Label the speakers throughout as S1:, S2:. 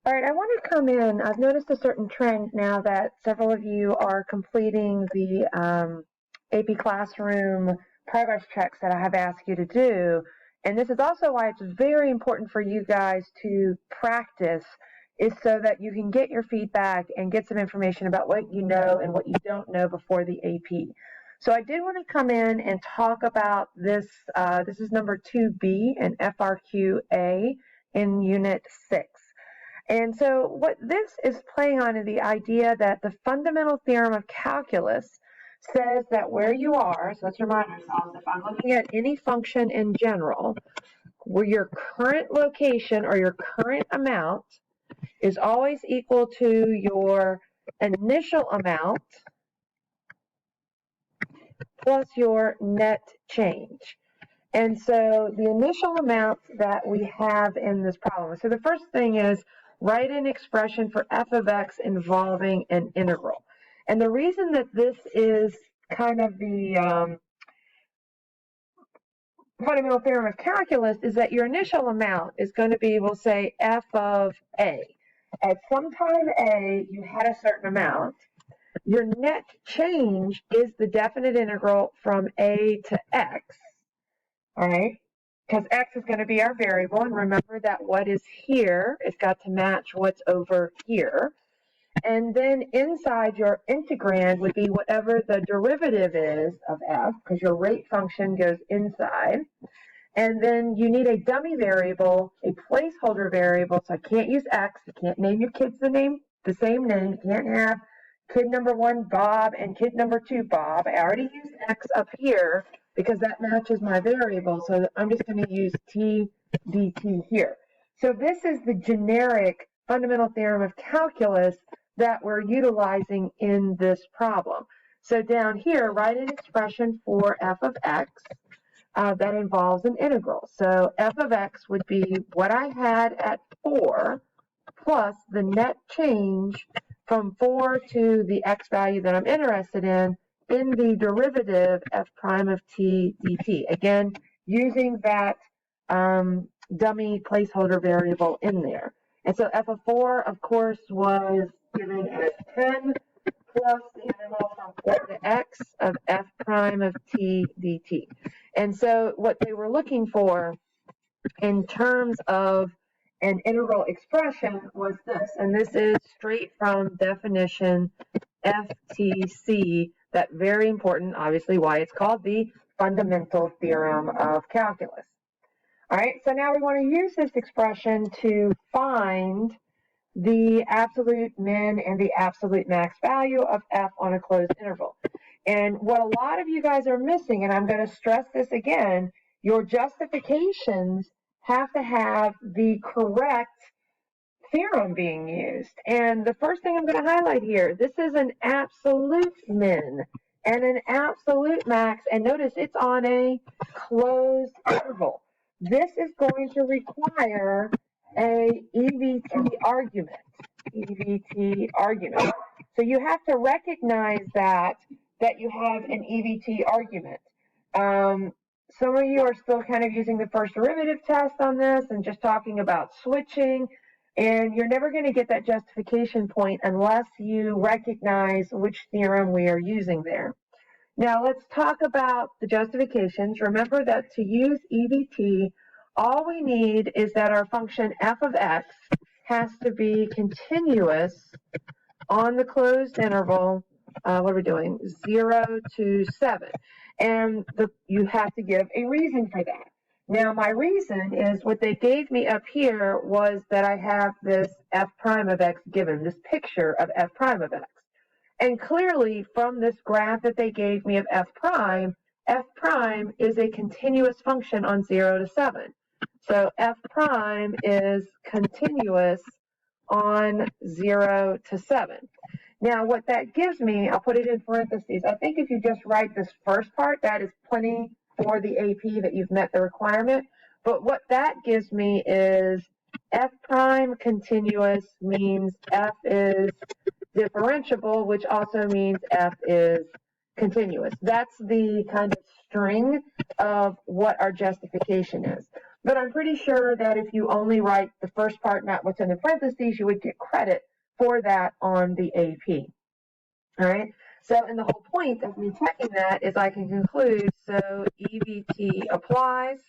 S1: All right, I want to come in. I've noticed a certain trend now that several of you are completing the AP Classroom progress checks that I have asked you to do. And this is also why it's very important for you guys to practice, is so that you can get your feedback and get some information about what you know and what you don't know before the AP. So I did want to come in and talk about this. This is number 2B in FRQA in Unit 6. And so what this is playing on is the idea that the fundamental theorem of calculus says that where you are, so let's remind ourselves, if I'm looking at any function in general, where your current location or your current amount is always equal to your initial amount plus your net change. And so the initial amount that we have in this problem. So the first thing is write an expression for f of x involving an integral. And the reason that this is kind of the fundamental theorem of calculus is that your initial amount is going to be, we'll say, f of a. At some time a, you had a certain amount. Your net change is the definite integral from a to x. All right, because x is going to be our variable, and remember that what is here is got to match what's over here. And then inside your integrand would be whatever the derivative is of f, because your rate function goes inside. And then you need a dummy variable, a placeholder variable, so I can't use x. You can't name your kids the same name. You can't have kid number 1 Bob and kid number 2 Bob. I already used x up here because that matches my variable, so I'm just going to use t dt here. So this is the generic fundamental theorem of calculus that we're utilizing in this problem. So down here, write an expression for f of x that involves an integral. So f of x would be what I had at 4 plus the net change from 4 to the x value that I'm interested in the derivative f prime of t dt. Again, using that dummy placeholder variable in there. And so f of 4, of course, was given as 10 plus the integral from 4 to x of f prime of t dt. And so what they were looking for in terms of an integral expression was this, and this is straight from definition FTC, that very important, obviously, why it's called the fundamental theorem of calculus. All right, so now we want to use this expression to find the absolute min and the absolute max value of f on a closed interval. And what a lot of you guys are missing, and I'm going to stress this again, your justifications have to have the correct theorem being used. And the first thing I'm going to highlight here, this is an absolute min and an absolute max, and notice it's on a closed interval. This is going to require a EVT argument. EVT argument. So you have to recognize that you have an EVT argument. Some of you are still kind of using the first derivative test on this and just talking about switching, and you're never going to get that justification point unless you recognize which theorem we are using there. Now let's talk about the justifications. Remember that to use EVT, all we need is that our function f of x has to be continuous on the closed interval, what are we doing, 0 to 7. And you have to give a reason for that. Now, my reason is what they gave me up here was that I have this f prime of x given, this picture of f prime of x. And clearly, from this graph that they gave me of f prime is a continuous function on 0 to 7. So f prime is continuous on 0 to 7. Now, what that gives me, I'll put it in parentheses. I think if you just write this first part, that is plenty for the AP that you've met the requirement. But what that gives me is f prime continuous means f is differentiable, which also means f is continuous. That's the kind of string of what our justification is. But I'm pretty sure that if you only write the first part, not what's in the parentheses, you would get credit for that on the AP. All right. So, and the whole point of me checking that is I can conclude, so EVT applies.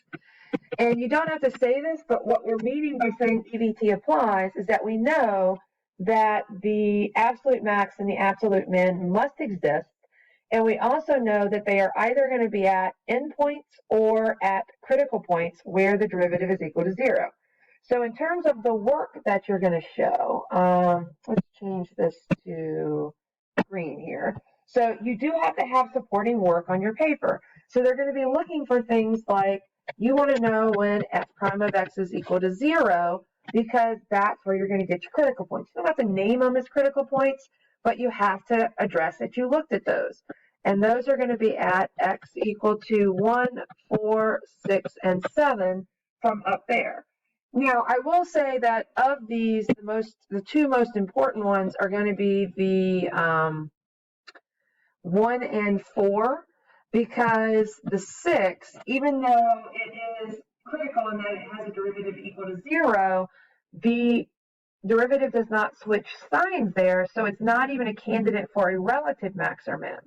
S1: And you don't have to say this, but what we're meaning by saying EVT applies is that we know that the absolute max and the absolute min must exist. And we also know that they are either going to be at endpoints or at critical points where the derivative is equal to 0. So in terms of the work that you're going to show, let's change this to green here. So you do have to have supporting work on your paper. So they're going to be looking for things like, you want to know when f prime of x is equal to 0, because that's where you're going to get your critical points. You don't have to name them as critical points, but you have to address that you looked at those. And those are going to be at x equal to 1, 4, 6, and 7 from up there. Now, I will say that of these, the two most important ones are going to be the 1 and 4, because the 6, even though it is critical in that it has a derivative equal to 0, the derivative does not switch signs there, so it's not even a candidate for a relative max or min.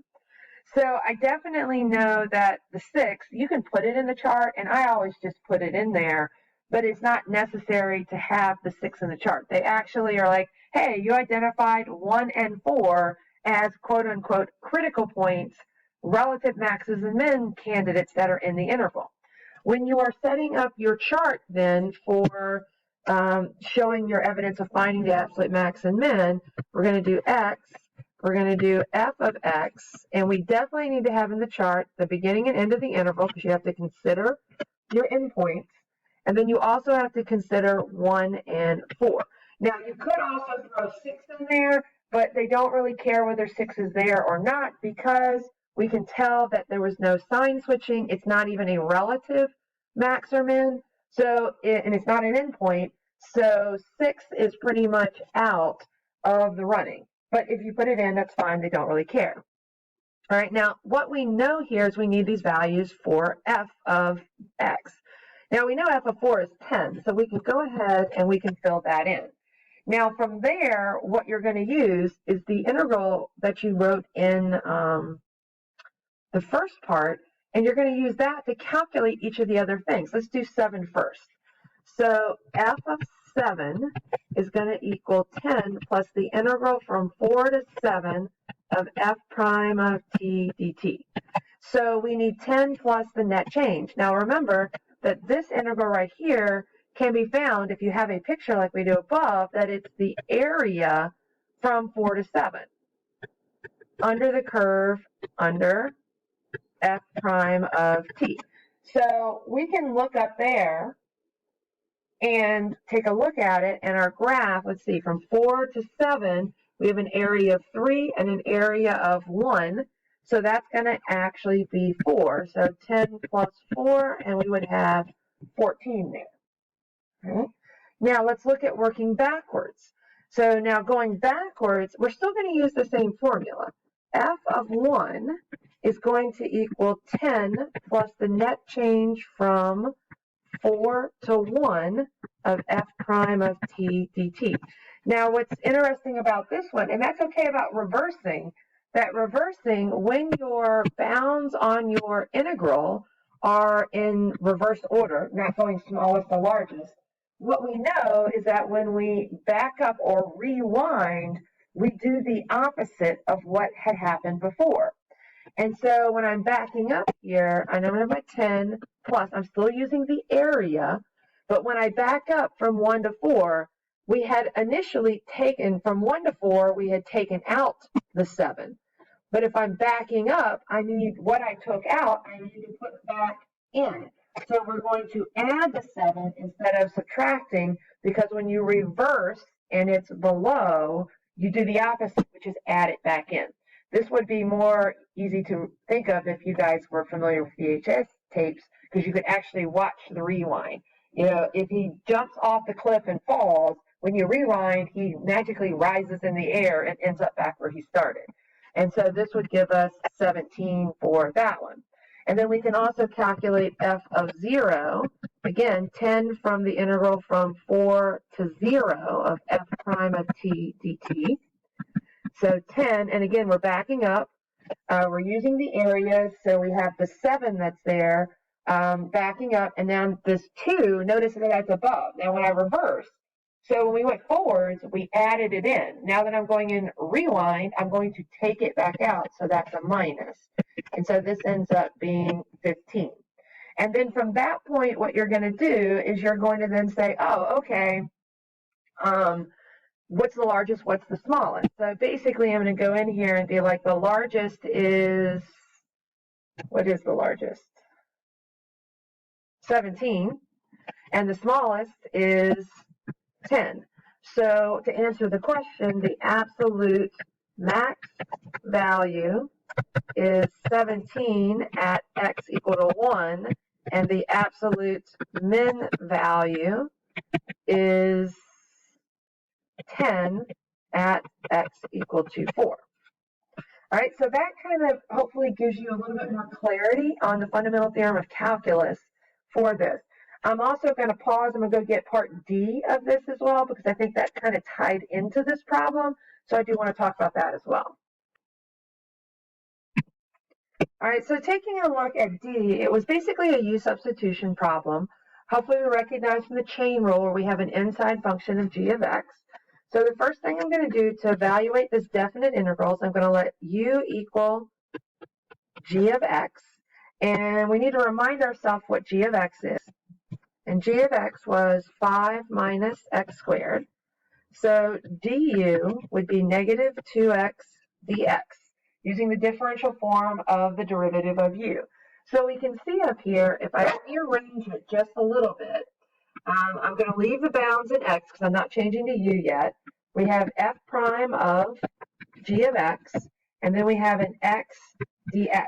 S1: So I definitely know that the 6, you can put it in the chart, and I always just put it in there, but it's not necessary to have the 6 in the chart. They actually are like, hey, you identified 1 and 4 as quote-unquote critical points, relative maxes and min candidates that are in the interval. When you are setting up your chart then for showing your evidence of finding the absolute max and min, we're going to do x, we're going to do f of x, and we definitely need to have in the chart the beginning and end of the interval, because you have to consider your endpoints, and then you also have to consider 1 and 4. Now, you could also throw 6 in there, but they don't really care whether 6 is there or not, because we can tell that there was no sign switching. It's not even a relative max or min, and it's not an endpoint, so 6 is pretty much out of the running. But if you put it in, that's fine. They don't really care. All right, now what we know here is we need these values for f of x. Now we know f of 4 is 10, so we can go ahead and we can fill that in. Now from there, what you're going to use is the integral that you wrote in the first part, and you're going to use that to calculate each of the other things. Let's do 7 first. So f of 7 is going to equal 10 plus the integral from 4 to 7 of f prime of t dt. So we need 10 plus the net change. Now remember that this integral right here can be found, if you have a picture like we do above, that it's the area from 4 to 7 under the curve under f prime of t. So we can look up there and take a look at it, and our graph, let's see, from 4 to 7, we have an area of 3 and an area of 1. So that's going to actually be 4. So 10 plus 4, and we would have 14 there. Okay. Now let's look at working backwards. So now going backwards, we're still going to use the same formula. F of 1 is going to equal 10 plus the net change from 4 to 1 of f prime of t dt. Now what's interesting about this one, and that's okay about reversing, that reversing, when your bounds on your integral are in reverse order, not going smallest to largest, what we know is that when we back up or rewind, we do the opposite of what had happened before. And so when I'm backing up here, I know I'm going to have my 10 plus. I'm still using the area, but when I back up from 1 to 4, we had initially taken, from 1 to 4, we had taken out the 7. But if I'm backing up, I need what I took out, I need to put back in. So we're going to add the 7 instead of subtracting, because when you reverse and it's below, you do the opposite, which is add it back in. This would be more easy to think of if you guys were familiar with VHS tapes, because you could actually watch the rewind. You know, if he jumps off the cliff and falls, when you rewind, he magically rises in the air and ends up back where he started. And so this would give us 17 for that one. And then we can also calculate f of 0 again, 10 from the integral from 4 to 0 of f prime of t dt. So 10, and again, we're backing up. We're using the areas, so we have the 7 that's there, backing up, and now this 2, notice that that's above. Now when I reverse, so when we went forwards, we added it in. Now that I'm going in rewind, I'm going to take it back out, so that's a minus. And so this ends up being 15. And then from that point, what you're going to do is you're going to then say, oh, okay, what's the largest, what's the smallest? So basically, I'm going to go in here and be like, the largest is, what is the largest? 17. And the smallest is 10. So to answer the question, the absolute max value is 17 at x equal to 1, and the absolute min value is 10 at x equal to 4. All right, so that kind of hopefully gives you a little bit more clarity on the fundamental theorem of calculus for this. I'm also going to pause. I'm going to go get part D of this as well, because I think that kind of tied into this problem. So I do want to talk about that as well. All right, so taking a look at D, it was basically a U substitution problem. Hopefully we recognize from the chain rule where we have an inside function of g of x. So the first thing I'm going to do to evaluate this definite integrals, I'm going to let u equal g of x. And we need to remind ourselves what g of x is. And g of x was 5 minus x squared. So du would be negative 2x dx, using the differential form of the derivative of u. So we can see up here, if I rearrange it just a little bit, I'm going to leave the bounds in x because I'm not changing to u yet. We have f prime of g of x, and then we have an x dx,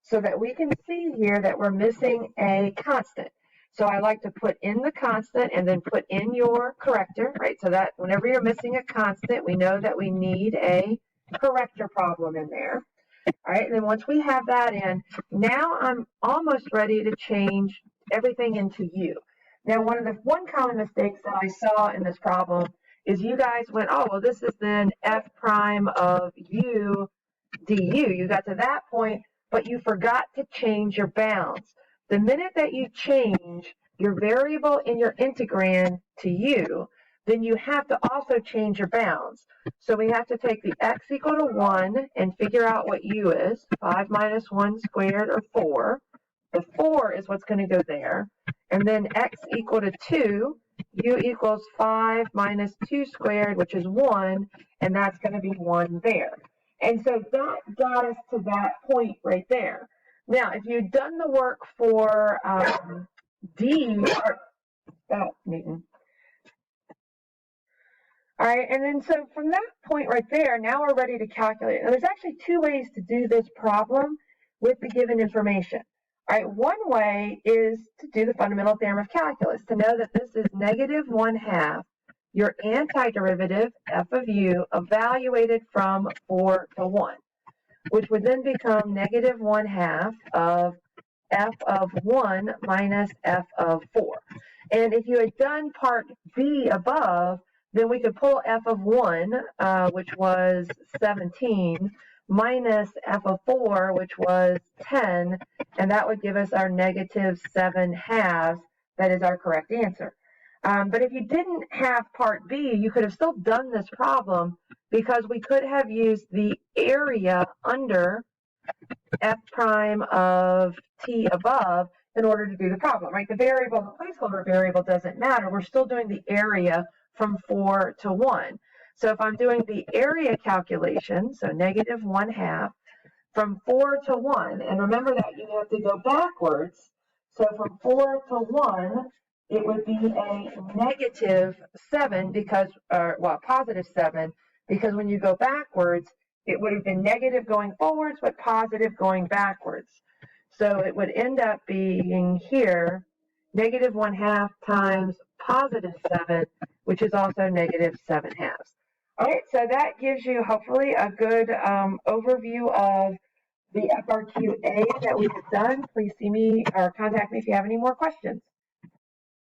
S1: so that we can see here that we're missing a constant. So I like to put in the constant and then put in your corrector, right? So that whenever you're missing a constant, we know that we need a corrector problem in there. All right, and then once we have that in, now I'm almost ready to change everything into u. Now, one common mistake that I saw in this problem is you guys went, oh, well, this is then f prime of u du. You got to that point, but you forgot to change your bounds. The minute that you change your variable in your integrand to u, then you have to also change your bounds. So we have to take the x equal to 1 and figure out what u is, 5 minus 1 squared, or 4. The 4 is what's going to go there. And then x equal to 2, u equals 5 minus 2 squared, which is 1, and that's going to be 1 there. And so that got us to that point right there. Now, if you'd done the work for D, Newton. All right, and then so from that point right there, now we're ready to calculate. Now, there's actually two ways to do this problem with the given information. All right, one way is to do the fundamental theorem of calculus, to know that this is negative 1/2 your antiderivative f of u evaluated from 4 to 1, which would then become negative 1/2 of f of 1 minus f of 4. And if you had done part B above, then we could pull f of 1, which was 17, minus f of 4, which was 10, and that would give us our negative 7/2. That is our correct answer. But if you didn't have part B, you could have still done this problem, because we could have used the area under f prime of t above in order to do the problem, right? The variable, the placeholder variable doesn't matter. We're still doing the area from 4 to 1. So if I'm doing the area calculation, so negative 1/2 from 4 to 1, and remember that you have to go backwards. So from 4 to 1, it would be a negative 7 because, positive 7, because when you go backwards, it would have been negative going forwards, but positive going backwards. So it would end up being here, negative 1/2 times positive 7, which is also negative 7/2. All right, so that gives you hopefully a good overview of the FRQA that we have done. Please see me or contact me if you have any more questions.